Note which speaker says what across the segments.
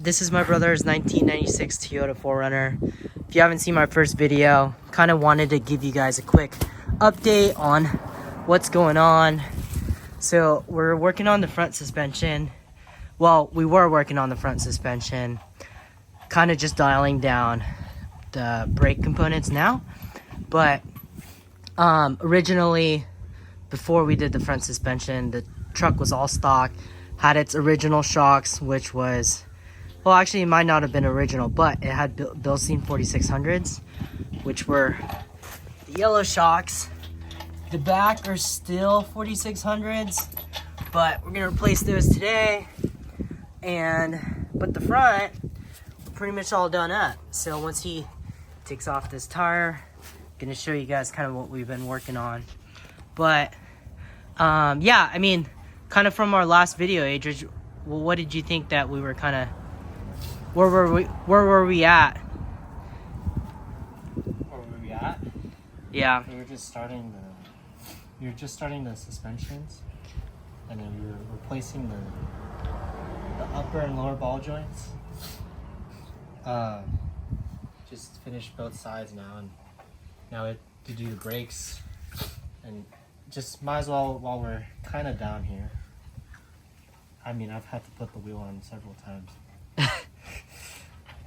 Speaker 1: This is my brother's 1996 Toyota 4Runner. If you haven't seen my first video, kind of wanted to give you guys a quick update on what's going on. So we're working on the front suspension. Well, we were working on the front suspension, kind of just dialing down the brake components now. But originally, before we did the front suspension, the truck was all stock, had its original shocks, which was, well, actually it might not have been original, but it had Blistein 4600s, which were the yellow shocks. The back are still 4600s, but we're gonna replace those today. But the front, we're pretty much all done up. So once he takes off this tire, I'm gonna show you guys kind of what we've been working on. But yeah, I mean, kind of from our last video, Adrian, well, what did you think that we were kind of, where were we at?
Speaker 2: Where were we at?
Speaker 1: Yeah.
Speaker 2: We were just starting the suspensions, and then we were replacing the upper and lower ball joints. Just finished both sides now, and now we have to do the brakes, and just might as well, while we're kind of down here. I mean, I've had to put the wheel on several times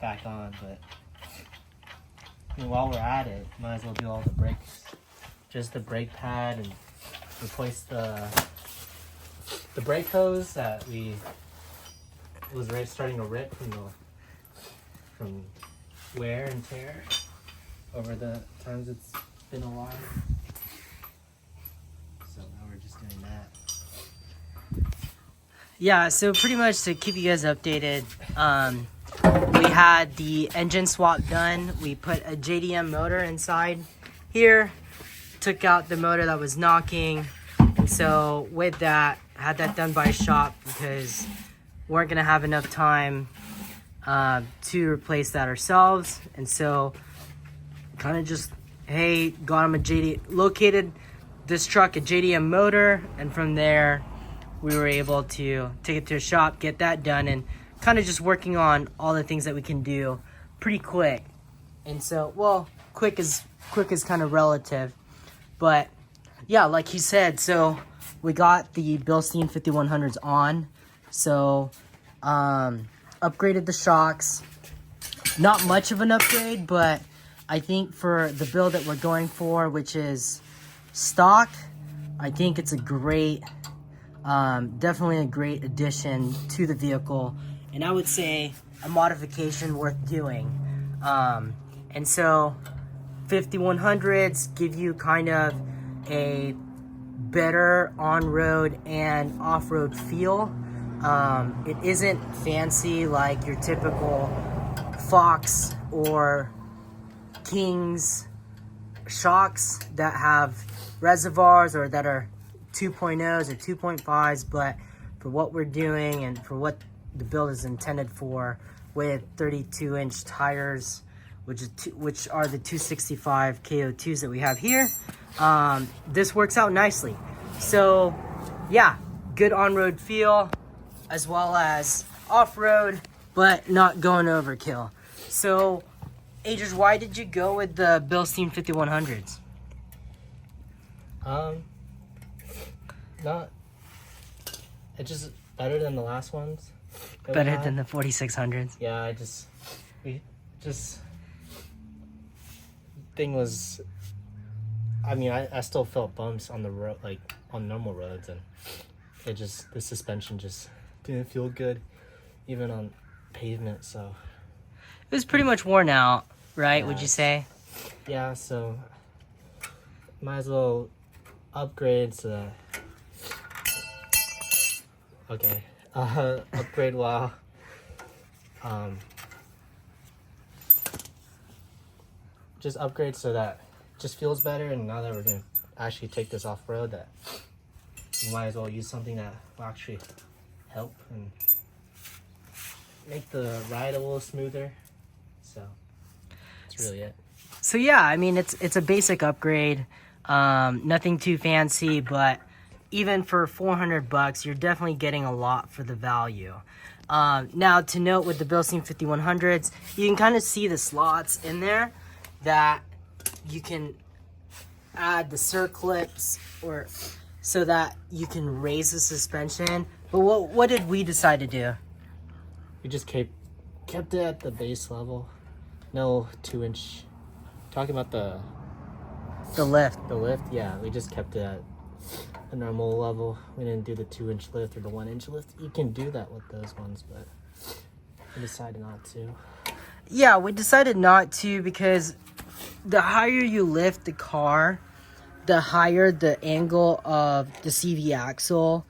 Speaker 2: back on, but I mean, while we're at it, might as well do all the brakes, just the brake pad, and replace the brake hose that was already starting to rip from wear and tear over the times it's been alive. So now we're just doing that.
Speaker 1: Yeah, so pretty much to keep you guys updated, we had the engine swap done. We put a JDM motor inside here, took out the motor that was knocking, and so with that, had that done by shop because we weren't gonna have enough time to replace that ourselves. And so kind of just, hey, got him located this truck a JDM motor, and from there we were able to take it to a shop, get that done, and kind of just working on all the things that we can do pretty quick. And so, well, quick is kind of relative, but yeah, like he said, so we got the Blistein 5100s on, so upgraded the shocks. Not much of an upgrade, but I think for the build that we're going for, which is stock, I think it's a great, definitely a great addition to the vehicle, and I would say a modification worth doing. And so 5100s give you kind of a better on-road and off-road feel. It isn't fancy like your typical Fox or King's shocks that have reservoirs or that are 2.0s or 2.5s, but for what we're doing and for what the build is intended for, with 32-inch tires, which are the 265 KO2s that we have here, this works out nicely. So yeah, good on-road feel as well as off-road, but not going overkill. So Adrian, why did you go with the Blistein 5100s?
Speaker 2: It's just better than the last ones.
Speaker 1: Better than the 4600s?
Speaker 2: Yeah, thing was, I mean, I still felt bumps on the road, like on normal roads, and the suspension just didn't feel good, even on pavement, so.
Speaker 1: It was pretty much worn out, right, would you say?
Speaker 2: Yeah, so might as well upgrade to upgrade while just upgrade so that it just feels better. And now that we're gonna actually take this off-road, that we might as well use something that will actually help and make the ride a little smoother. So that's really it.
Speaker 1: So yeah, I mean, it's a basic upgrade, nothing too fancy, but even for $400, you're definitely getting a lot for the value. Now, to note with the Blistein 5100s, you can kind of see the slots in there that you can add the circlips or so that you can raise the suspension. But what did we decide to do?
Speaker 2: We just kept it at the base level. No 2-inch. Talking about the
Speaker 1: lift.
Speaker 2: The lift, yeah. We just kept it at a normal level. We didn't do the 2-inch lift or the 1-inch lift. You can do that with those ones, but we decided not to.
Speaker 1: Yeah, we decided not to because the higher you lift the car, the higher the angle of the CV axle,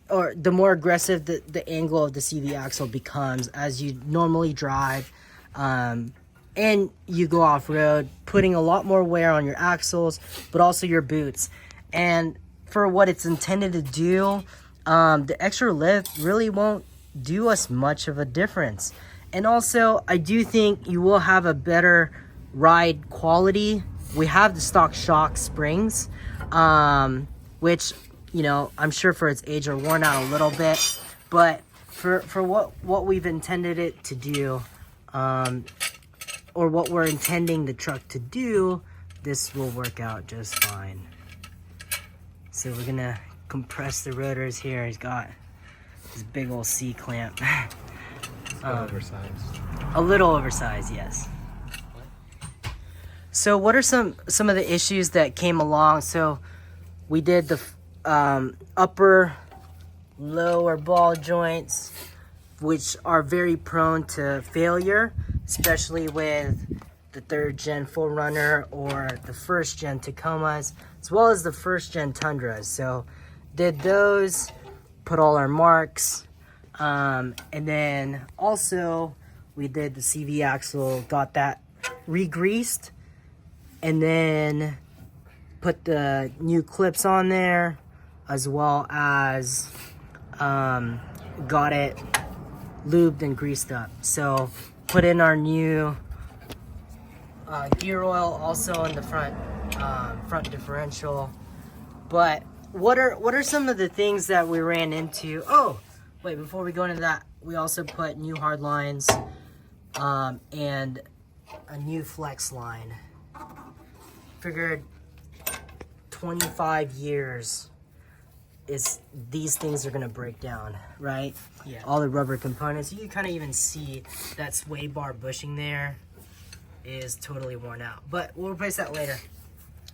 Speaker 1: or the more aggressive the angle of the CV axle becomes as you normally drive, and you go off-road, putting a lot more wear on your axles, but also your boots. And for what it's intended to do, the extra lift really won't do us much of a difference. And also, I do think you will have a better ride quality. We have the stock shock springs, which, you know, I'm sure for its age are worn out a little bit, but for what we've intended it to do, or what we're intending the truck to do, this will work out just fine. So we're gonna compress the rotors here. He's got this big old C-clamp.
Speaker 2: Oversized.
Speaker 1: A little oversized, yes. So what are some of the issues that came along? So we did the upper, lower ball joints, which are very prone to failure, especially with the 3rd gen 4runner or the 1st gen Tacomas, as well as the 1st gen Tundras. So did those, put all our marks, and then also we did the CV axle, got that re-greased, and then put the new clips on there, as well as got it lubed and greased up. So put in our new gear oil also in the front differential. But what are some of the things that we ran into? Oh, wait, before we go into that, we also put new hard lines and a new flex line. Figured 25 years is these things are gonna break down, right?
Speaker 2: Yeah.
Speaker 1: All the rubber components. You can kind of even see that sway bar bushing there is totally worn out, but we'll replace that later.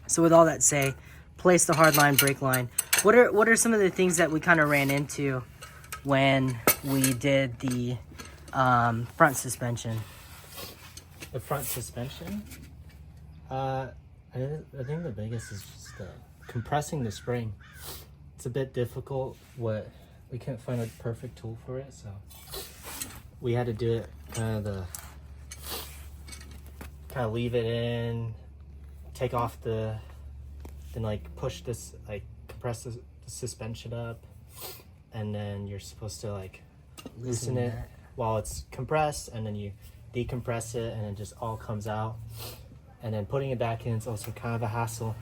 Speaker 1: So with all that say, place the hard line, brake line. What are some of the things that we kind of ran into when we did the front suspension?
Speaker 2: The front suspension? I think the biggest is just compressing the spring. It's a bit difficult. We can't find a perfect tool for it, so we had to do it kind of leave it in, take off then like push this, like compress the suspension up, and then you're supposed to like loosen it while it's compressed, and then you decompress it, and it just all comes out. And then putting it back in is also kind of a hassle.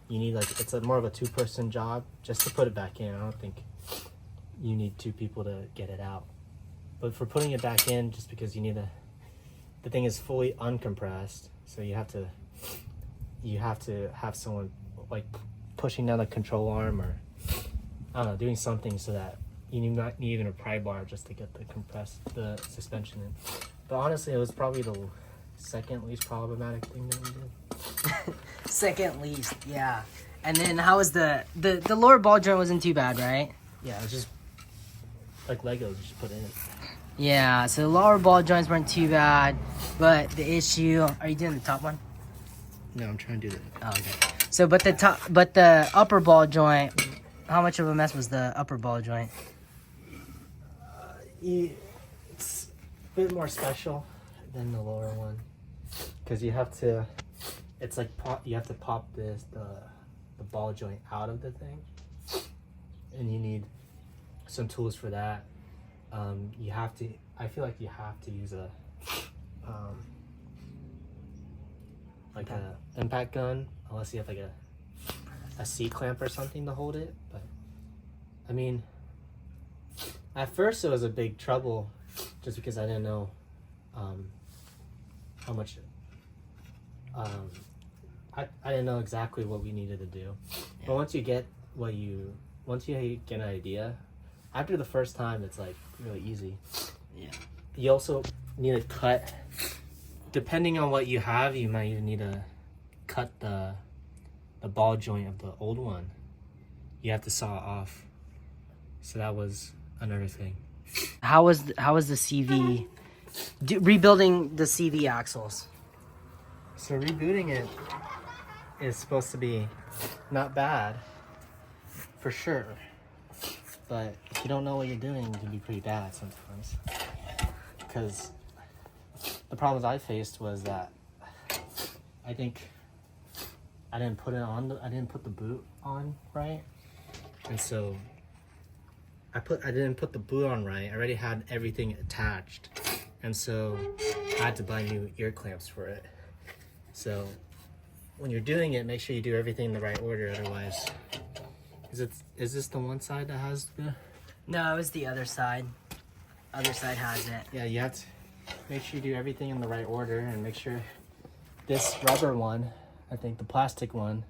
Speaker 2: You need it's more of a 2-person job just to put it back in. I don't think you need 2 people to get it out. But for putting it back in, just because the thing is fully uncompressed, so you have to have someone like pushing down the control arm, or I don't know, doing something so that you not need even a pry bar just to get the suspension in. But honestly, it was probably the second least problematic thing that we did.
Speaker 1: Second least, yeah. And then how was the lower ball joint wasn't too bad, right?
Speaker 2: Yeah, it was just like Legos you just put in.
Speaker 1: Yeah, so the lower ball joints weren't too bad, but the issue, are you doing the top one?
Speaker 2: No, I'm trying to do that.
Speaker 1: Oh, okay. So but the upper ball joint, how much of a mess was the upper ball joint?
Speaker 2: It's a bit more special than the lower one, because you have to, it's like you have to pop the ball joint out of the thing, and you need some tools for that. I feel like you have to use a impact gun, unless you have like a C-clamp or something to hold it. But I mean, At first, it was a big trouble, just because I didn't know how much. I didn't know exactly what we needed to do. Yeah. But once you get an idea, after the first time, it's like really easy.
Speaker 1: Yeah.
Speaker 2: You also need to cut. Depending on what you have, you might even need to cut the ball joint of the old one. You have to saw it off. So that was another thing.
Speaker 1: How was the CV rebuilding the CV axles?
Speaker 2: So rebooting it is supposed to be not bad, for sure. But if you don't know what you're doing, it can be pretty bad sometimes. Because the problems I faced was that I think I didn't put the boot on right, and so I didn't put the boot on right. I already had everything attached, and so I had to buy new ear clamps for it. So when you're doing it, make sure you do everything in the right order. Otherwise, is this the one side that has the?
Speaker 1: No, it was the other side. Other side has it.
Speaker 2: Yeah, you have to make sure you do everything in the right order, and make sure this rubber one, I think the plastic one,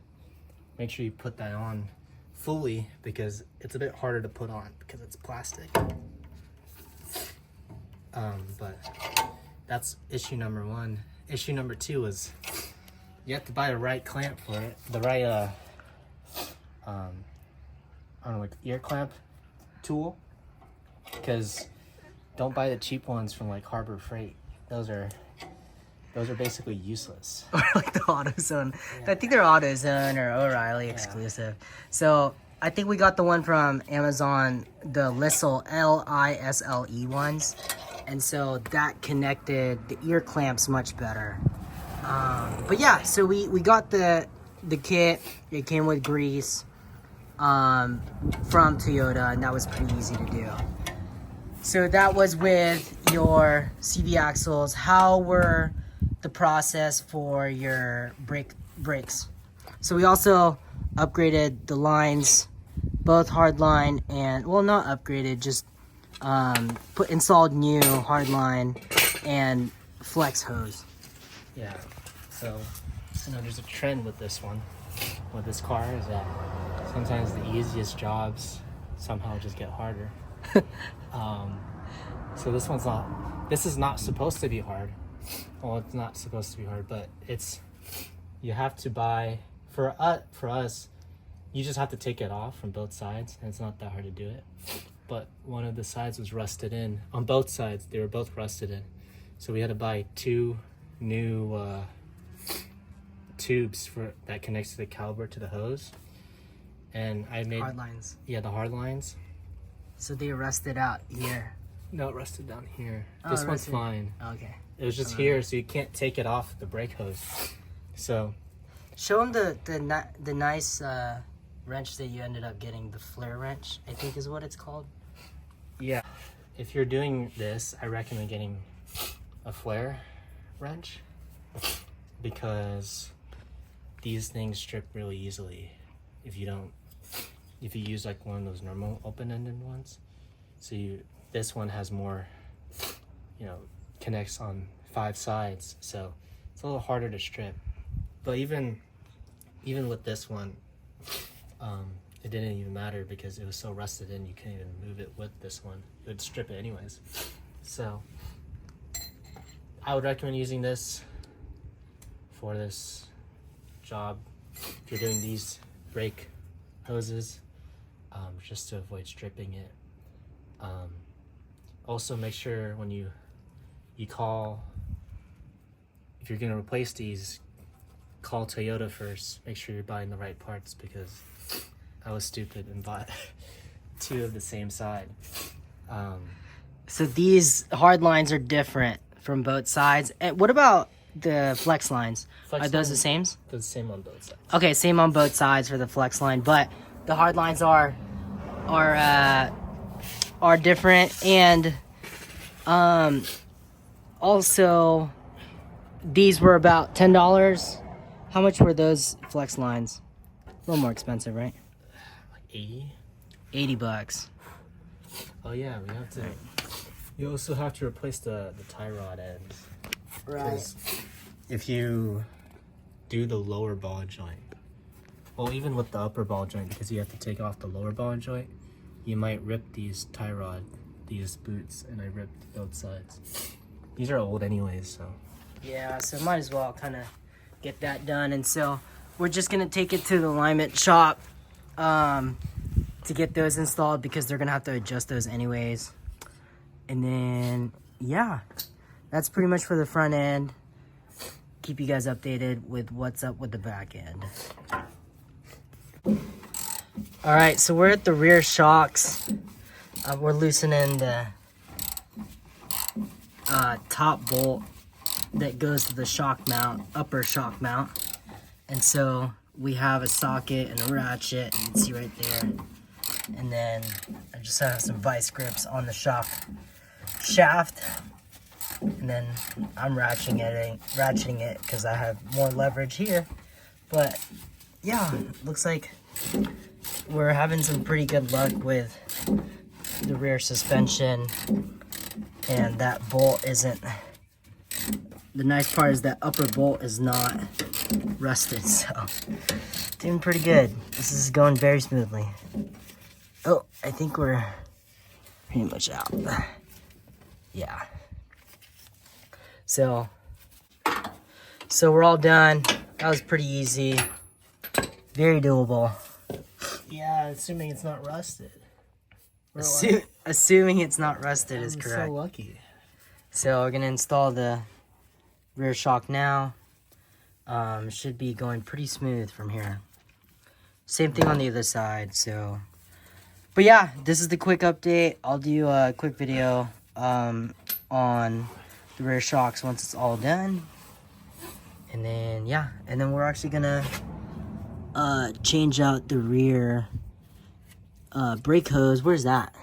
Speaker 2: make sure you put that on fully, because it's a bit harder to put on because it's plastic. But that's issue number one. Issue number two is you have to buy the right clamp for it, the right I don't know, like ear clamp tool, because don't buy the cheap ones from like Harbor Freight. Those are basically useless.
Speaker 1: Or like the AutoZone. Yeah. I think they're AutoZone or O'Reilly exclusive. Yeah. So I think we got the one from Amazon, the Lisle, Lisle ones. And so that connected the ear clamps much better. But yeah, so we got the kit. It came with grease from Toyota, and that was pretty easy to do. So that was with your CV axles. How were the process for your brakes? So we also upgraded the lines, both hardline and, well, not upgraded, just installed new hardline and flex hose.
Speaker 2: Yeah, so there's a trend with this one, with this car, is that sometimes the easiest jobs somehow just get harder. So this is not supposed to be hard. Well, it's not supposed to be hard, but you have to buy, for us, you just have to take it off from both sides, and it's not that hard to do it. But one of the sides was rusted in. On both sides, they were both rusted in. So we had to buy two new tubes that connects to the caliper to the hose. And I made
Speaker 1: hard lines.
Speaker 2: Yeah, the hard lines.
Speaker 1: So they rusted out here.
Speaker 2: No, it rusted down here.
Speaker 1: Oh,
Speaker 2: this one's fine.
Speaker 1: Okay.
Speaker 2: It was just here, so you can't take it off the brake hose. So
Speaker 1: show them the nice wrench that you ended up getting, the flare wrench, I think is what it's called.
Speaker 2: Yeah. If you're doing this, I recommend getting a flare wrench, because these things strip really easily if you use like one of those normal open-ended ones. So this one has more, connects on 5 sides, so it's a little harder to strip. But even with this one, it didn't even matter because it was so rusted in, you couldn't even move it with this one. It would strip it anyways. So I would recommend using this for this job if you're doing these brake hoses, just to avoid stripping it. Also, make sure when you call, if you're gonna replace these, call Toyota first. Make sure you're buying the right parts, because I was stupid and bought 2 of the same side.
Speaker 1: So these hard lines are different from both sides. And what about the flex lines? Are those the same?
Speaker 2: They're the same on both sides.
Speaker 1: Okay, same on both sides for the flex line, but the hard lines are different. And also these were about $10. How much were those flex lines? A little more expensive, right?
Speaker 2: Like 80.
Speaker 1: $80.
Speaker 2: Oh yeah, we have to. You also have to replace the tie rod ends.
Speaker 1: Right.
Speaker 2: If you do the lower ball joint, well, even with the upper ball joint, because you have to take off the lower ball joint, you might rip these these boots, and I ripped both sides. These are old anyways, so.
Speaker 1: Yeah, so might as well kind of get that done. And so we're just going to take it to the alignment shop to get those installed because they're going to have to adjust those anyways. And then, yeah, that's pretty much for the front end. Keep you guys updated with what's up with the back end. All right, so we're at the rear shocks. We're loosening the top bolt that goes to the shock mount, upper shock mount. And so we have a socket and a ratchet, you can see right there. And then I just have some vice grips on the shock shaft. And then I'm ratcheting it because I have more leverage here. But yeah, looks like we're having some pretty good luck with the rear suspension, and that bolt isn't, the nice part is that upper bolt is not rusted, so doing pretty good. This is going very smoothly. Oh, I think we're pretty much out. Yeah. So we're all done. That was pretty easy. Very doable.
Speaker 2: Yeah, assuming it's not rusted.
Speaker 1: Assuming it's not rusted is correct.
Speaker 2: So lucky.
Speaker 1: So we're gonna install the rear shock now. Should be going pretty smooth from here. Same thing on the other side. So, but yeah, this is the quick update. I'll do a quick video on the rear shocks once it's all done. And then yeah, and then we're actually gonna change out the rear brake hose. Where's that?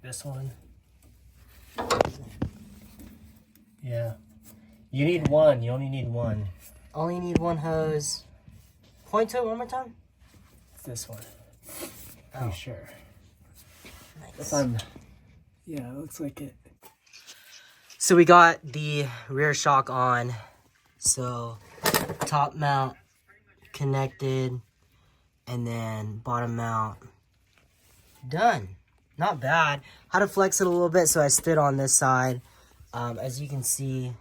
Speaker 2: This one. Yeah. You need one. You only need one.
Speaker 1: Only need one hose. Point to it one more time.
Speaker 2: It's this one.
Speaker 1: Oh.
Speaker 2: Pretty sure.
Speaker 1: Nice.
Speaker 2: Yeah, it looks like it.
Speaker 1: So we got the rear shock on. So top mount connected, and then bottom mount done. Not bad. Had to flex it a little bit, so I stood on this side. As you can see,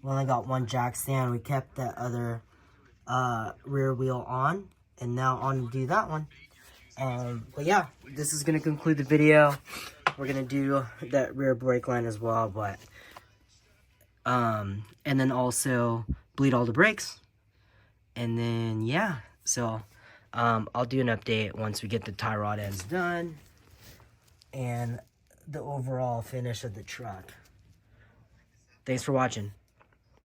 Speaker 1: we only got one jack stand. We kept that other rear wheel on, and now on to do that one. But yeah, this is gonna conclude the video. We're gonna do that rear brake line as well, but and then also bleed all the brakes. And then yeah, so I'll do an update once we get the tie rod ends done and the overall finish of the truck. Thanks for watching.